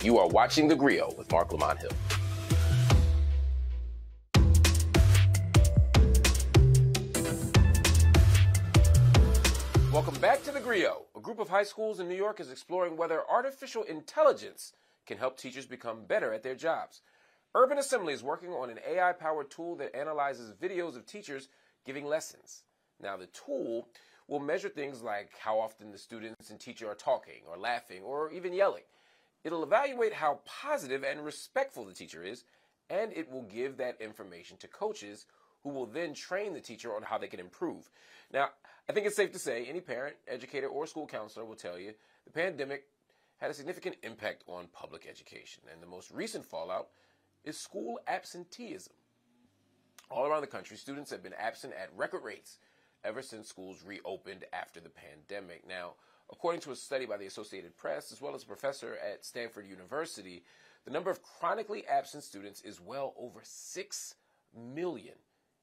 You are watching The Grio with Marc Lamont Hill. Welcome back to The Grio. A group of high schools in New York is exploring whether artificial intelligence can help teachers become better at their jobs. Urban Assembly is working on an AI-powered tool that analyzes videos of teachers giving lessons. Now, the tool will measure things like how often the students and teacher are talking or laughing or even yelling. It'll evaluate how positive and respectful the teacher is, and it will give that information to coaches who will then train the teacher on how they can improve. Now, I think it's safe to say any parent, educator, or school counselor will tell you the pandemic had a significant impact on public education, and the most recent fallout is school absenteeism. All around the country, students have been absent at record rates ever since schools reopened after the pandemic. Now, according to a study by the Associated Press, as well as a professor at Stanford University, the number of chronically absent students is well over 6 million.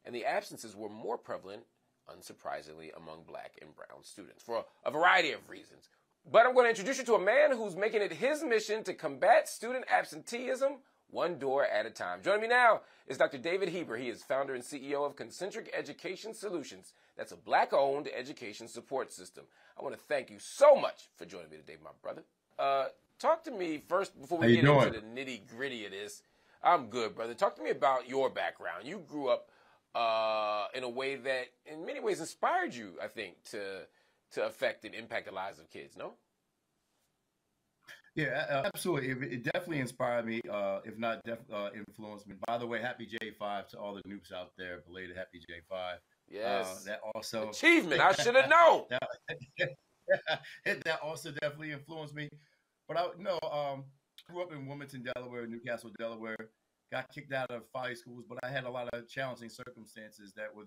And the absences were more prevalent, unsurprisingly, among black and brown students for a variety of reasons. But I'm going to introduce you to a man who's making it his mission to combat student absenteeism one door at a time. Joining me now is Dr. David Heiber. He is founder and CEO of Concentric Educational Solutions. That's a black-owned education support system. I want to thank you so much for joining me today, my brother. Talk to me first before we get into the nitty-gritty of this. I'm good, brother. Talk to me about your background. You grew up in a way that in many ways inspired you, I think, to affect and impact the lives of kids, no? Yeah, absolutely. It definitely inspired me, if not influenced me. By the way, happy J5 to all the noobs out there. Belated happy J5. Yes. That also achievement. I should have known. that also definitely influenced me. But I grew up in Wilmington, Delaware, Newcastle, Delaware. Got kicked out of 5 schools, but I had a lot of challenging circumstances that was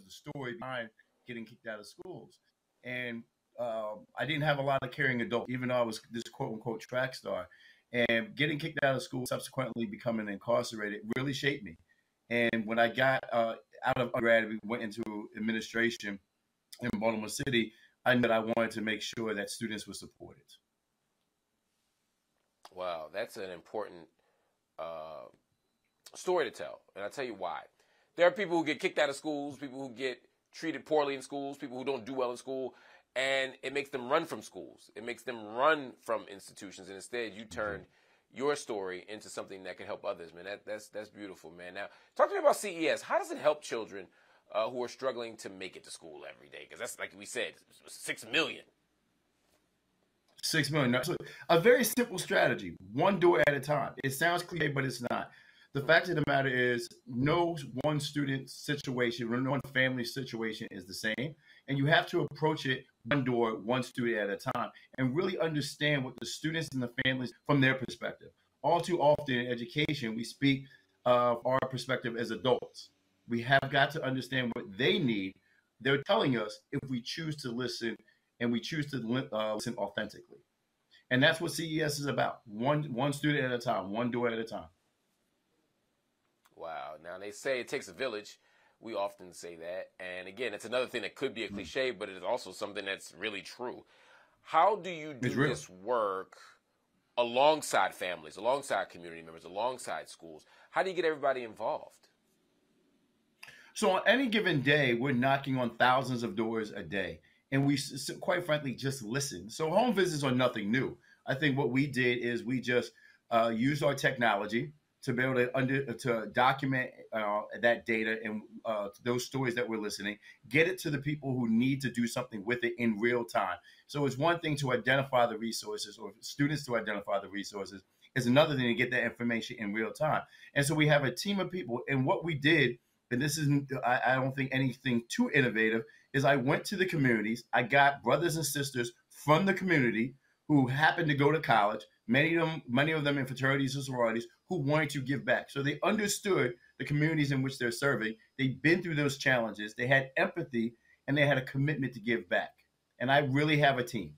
the story behind getting kicked out of schools. And I didn't have a lot of caring adults, even though I was this quote-unquote track star. And getting kicked out of school, subsequently becoming incarcerated, really shaped me. And when I got out of undergrad, we went into administration in Baltimore City, I knew that I wanted to make sure that students were supported. Wow, that's an important story to tell, and I'll tell you why. There are people who get kicked out of schools, people who get treated poorly in schools, people who don't do well in school, and it makes them run from schools. It makes them run from institutions, and instead you turned your story into something that can help others, man. That's beautiful, man. Now, talk to me about CES. How does it help children who are struggling to make it to school every day? Because that's, like we said, 6 million. 6 million. So a very simple strategy, one door at a time. It sounds cliche, but it's not. The fact of the matter is no one student situation or no one family situation is the same. And you have to approach it one door, one student at a time, and really understand what the students and the families from their perspective. All too often in education, we speak of our perspective as adults. We have got to understand what they need. They're telling us if we choose to listen and we choose to listen authentically. And that's what CES is about. One student at a time, one door at a time. Wow. Now, they say it takes a village. We often say that. And again, it's another thing that could be a cliche, but it is also something that's really true. How do you do this work alongside families, alongside community members, alongside schools? How do you get everybody involved? So on any given day, we're knocking on thousands of doors a day. And we, quite frankly, just listen. So home visits are nothing new. I think what we did is we just used our technology to be able to document that data and those stories that we're listening, get it to the people who need to do something with it in real time. So it's one thing to identify the resources or students to identify the resources. It's another thing to get that information in real time. And so we have a team of people. And what we did, and this isn't, I don't think anything too innovative, is I went to the communities. I got brothers and sisters from the community who happened to go to college, many of them in fraternities and sororities, who wanted to give back. So they understood the communities in which they're serving. They've been through those challenges. They had empathy, and they had a commitment to give back. And I really have a team.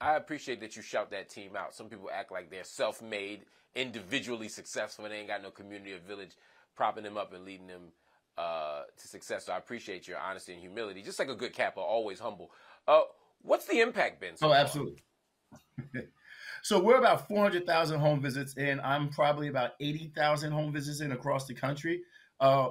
I appreciate that you shout that team out. Some people act like they're self-made, individually successful, and they ain't got no community or village propping them up and leading them to success. So I appreciate your honesty and humility. Just like a good Kappa, always humble. What's the impact been so far? Absolutely. So we're about 400,000 home visits in. I'm probably about 80,000 home visits in across the country.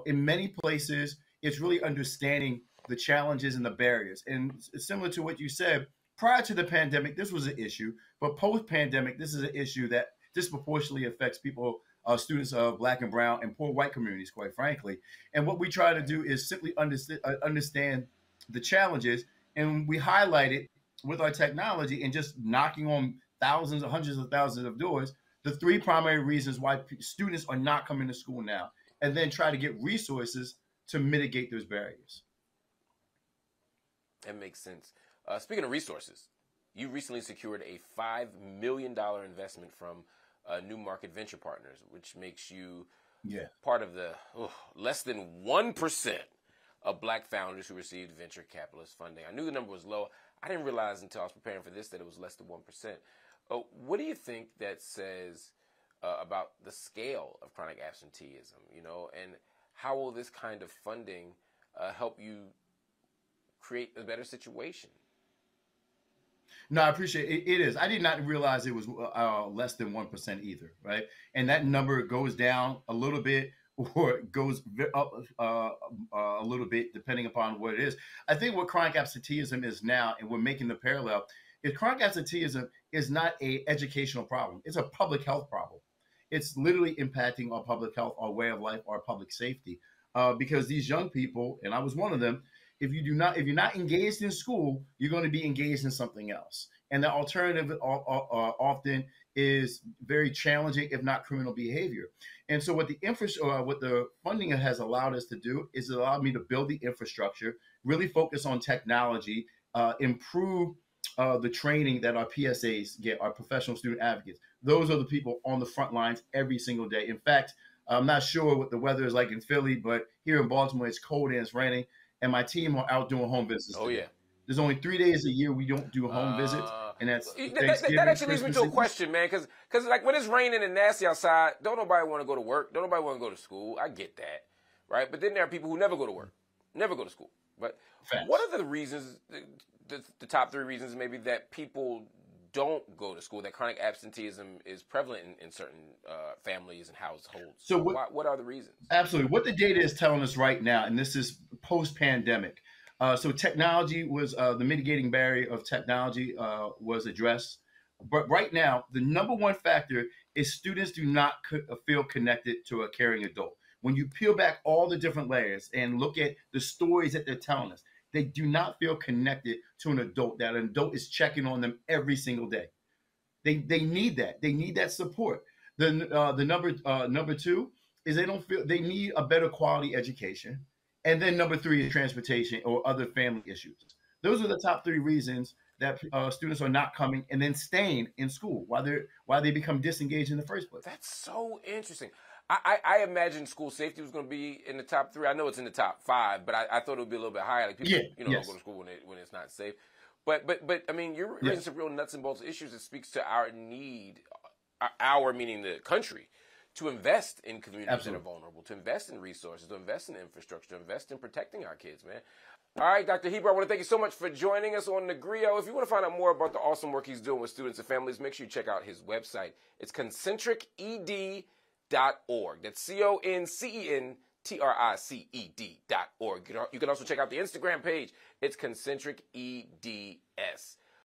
In many places, it's really understanding the challenges and the barriers. And similar to what you said, prior to the pandemic, this was an issue, but post-pandemic, this is an issue that disproportionately affects people, students of Black and Brown and poor white communities, quite frankly. And what we try to do is simply understand the challenges, and we highlight it with our technology and just knocking on thousands or hundreds of thousands of doors, the three primary reasons why students are not coming to school now, and then try to get resources to mitigate those barriers. That makes sense. Speaking of resources, you recently secured a $5 million investment from New Market Venture Partners, which makes you part of the less than 1% of Black founders who received venture capitalist funding. I knew the number was low. I didn't realize until I was preparing for this that it was less than 1%. What do you think that says about the scale of chronic absenteeism, and how will this kind of funding help you create a better situation? No, I appreciate it. It is. I did not realize it was less than 1% either, right? And that number goes down a little bit or it goes up a little bit depending upon what it is. I think what chronic absenteeism is now, and we're making the parallel, is chronic absenteeism is not an educational problem. It's a public health problem. It's literally impacting our public health, our way of life, our public safety. Because these young people, and I was one of them, if you're not engaged in school, you're going to be engaged in something else. And the alternative often is very challenging, if not criminal behavior. And so what the funding has allowed us to do is it allowed me to build the infrastructure, really focus on technology, improve the training that our PSAs get, our professional student advocates. Those are the people on the front lines every single day. In fact, I'm not sure what the weather is like in Philly, but here in Baltimore, it's cold and it's raining. And my team are out doing home visits. Oh, yeah. There's only 3 days a year we don't do home visits, and that's Thanksgiving. That actually leads me to a question, man, because like when it's raining and nasty outside, don't nobody want to go to work, don't nobody want to go to school. I get that, right? But then there are people who never go to work, never go to school. But what are the reasons, the top three reasons maybe that people don't go to school, that chronic absenteeism is prevalent in certain families and households? So what are the reasons? Absolutely. What the data is telling us right now, and this is post-pandemic, so technology was the mitigating barrier of technology was addressed. But right now, the number one factor is students do not feel connected to a caring adult. When you peel back all the different layers and look at the stories that they're telling us, they do not feel connected to an adult, that an adult is checking on them every single day. They need that. They need that support. The number two is they need a better quality education. And then number three is transportation or other family issues. Those are the top three reasons that students are not coming and then staying in school while they become disengaged in the first place. That's so interesting. I imagine school safety was going to be in the top three. I know it's in the top five, but I thought it would be a little bit higher. Like people, don't go to school when it's not safe. But I mean, you're raising some real nuts and bolts issues that speaks to our need, our meaning the country, to invest in communities that are vulnerable, to invest in resources, to invest in infrastructure, to invest in protecting our kids, man. All right, Dr. Heiber, I want to thank you so much for joining us on the Grio. If you want to find out more about the awesome work he's doing with students and families, make sure you check out his website. It's concentriced.org. That's concentriced.org. You can also check out the Instagram page. It's concentric EDS.